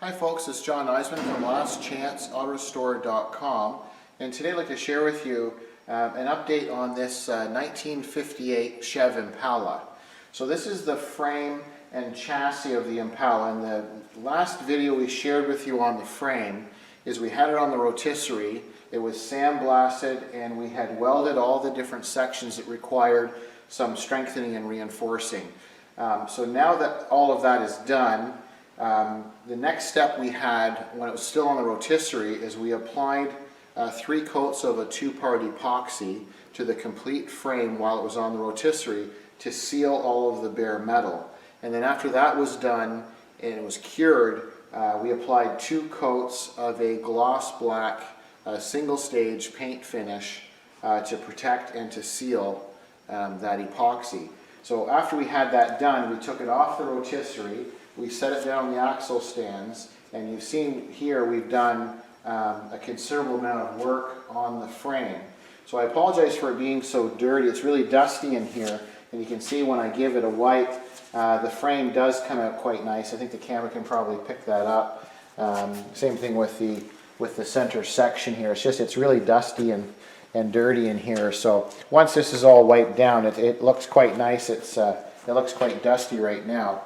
Hi folks, it's John Nizman from lastchanceautorestore.com, and today I'd like to share with you an update on this 1958 Chevy Impala. So this is the frame and chassis of the Impala, and the last video we shared with you on the frame is we had it on the rotisserie. It was sandblasted and we had welded all the different sections that required some strengthening and reinforcing. So now that all of that is done, the next step we had when it was still on the rotisserie is we applied 3 coats of a 2-part epoxy to the complete frame while it was on the rotisserie to seal all of the bare metal. And then after that was done and it was cured, we applied 2 coats of a gloss black single stage paint finish to protect and to seal that epoxy. So after we had that done, we took it off the rotisserie, we set it down on the axle stands, and you've seen here we've done a considerable amount of work on the frame. So I apologize for it being so dirty. It's really dusty in here, and you can see when I give it a wipe, the frame does come out quite nice. I think the camera can probably pick that up. Same thing with the center section here. It's really dusty and dirty in here. So once this is all wiped down, it looks quite nice. It looks quite dusty right now.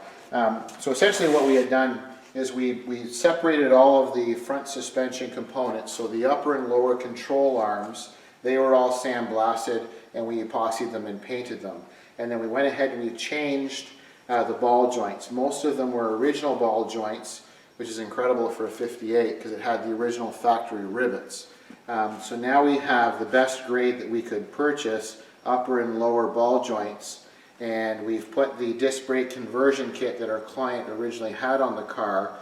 So essentially what we had done is we separated all of the front suspension components. So the upper and lower control arms, they were all sandblasted, and we epoxied them and painted them. And then we went ahead and we changed the ball joints. Most of them were original ball joints, which is incredible for a 58 because it had the original factory rivets. So now we have the best grade that we could purchase, upper and lower ball joints, and we've put the disc brake conversion kit that our client originally had on the car,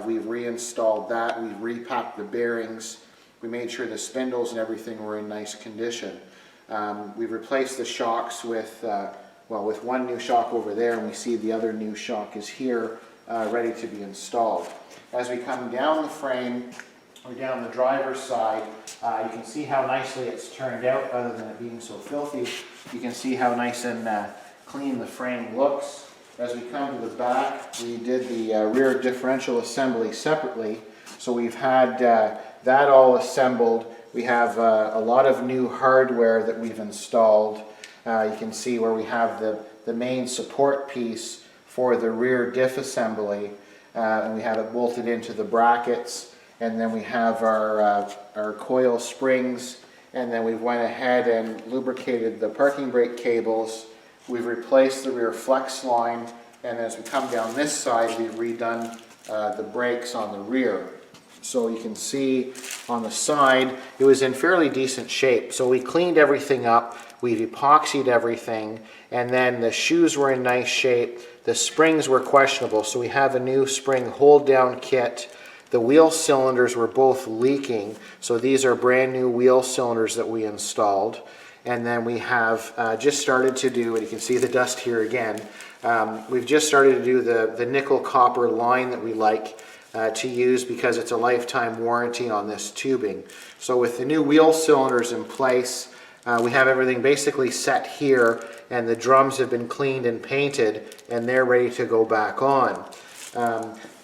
we've reinstalled that, we've repacked the bearings, we made sure the spindles and everything were in nice condition. We've replaced the shocks with one new shock over there, and we see the other new shock is here, ready to be installed. As we come down the frame, or down the driver's side, you can see how nicely it's turned out other than it being so filthy. You can see how nice and clean the frame looks. As we come to the back, we did the rear differential assembly separately. So we've had that all assembled. We have a lot of new hardware that we've installed. You can see where we have the main support piece for the rear diff assembly, and we have it bolted into the brackets. And then we have our coil springs, and then we went ahead and lubricated the parking brake cables. We've replaced the rear flex line, and as we come down this side, we've redone the brakes on the rear. So you can see on the side, it was in fairly decent shape. So we cleaned everything up, we've epoxied everything, and then the shoes were in nice shape. The springs were questionable, so we have a new spring hold down kit. The wheel cylinders were both leaking, so these are brand new wheel cylinders that we installed. And then we have just started to do, and you can see the dust here again, we've just started to do the nickel copper line that we like to use because it's a lifetime warranty on this tubing. So with the new wheel cylinders in place, we have everything basically set here, and the drums have been cleaned and painted, and they're ready to go back on.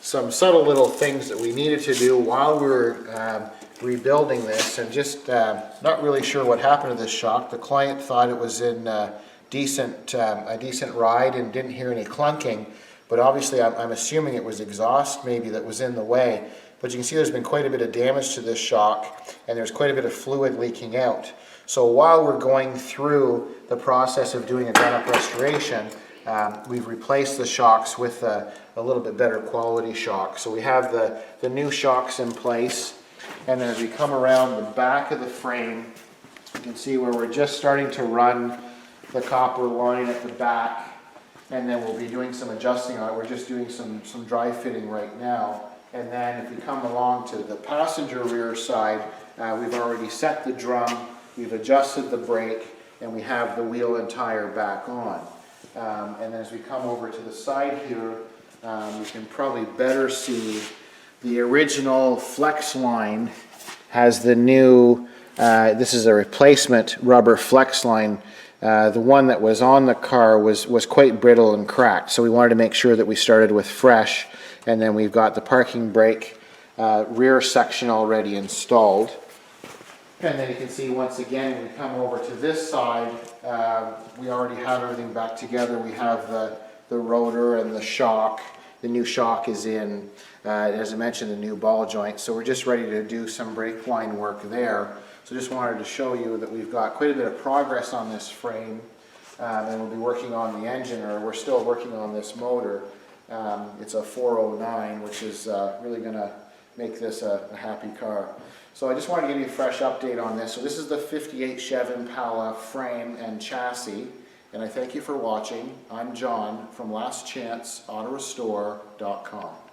Some subtle little things that we needed to do while we were rebuilding this, and just not really sure what happened to this shock. The client thought it was in a decent ride and didn't hear any clunking, but obviously I'm assuming it was exhaust maybe that was in the way. But you can see there's been quite a bit of damage to this shock, and there's quite a bit of fluid leaking out. So while we're going through the process of doing a done-up restoration, we've replaced the shocks with a little bit better quality shock. So we have the new shocks in place, and then as we come around the back of the frame, you can see where we're just starting to run the copper line at the back, and then we'll be doing some adjusting on it. We're just doing some dry fitting right now. And then if we come along to the passenger rear side, we've already set the drum, we've adjusted the brake, and we have the wheel and tire back on. And then as we come over to the side here, you can probably better see the original flex line has the new, this is a replacement rubber flex line the one that was on the car was quite brittle and cracked, so we wanted to make sure that we started with fresh. And then we've got the parking brake rear section already installed. And then you can see once again, when we come over to this side, we already have everything back together. We have the rotor and the shock. The new shock is in, as I mentioned, the new ball joint. So we're just ready to do some brake line work there. So just wanted to show you that we've got quite a bit of progress on this frame, and we'll be working on the engine, or we're still working on this motor. It's a 409, which is really going to make this a happy car. So I just wanted to give you a fresh update on this. So this is the 58 Chevy Impala frame and chassis, and I thank you for watching. I'm John from lastchanceautorestore.com.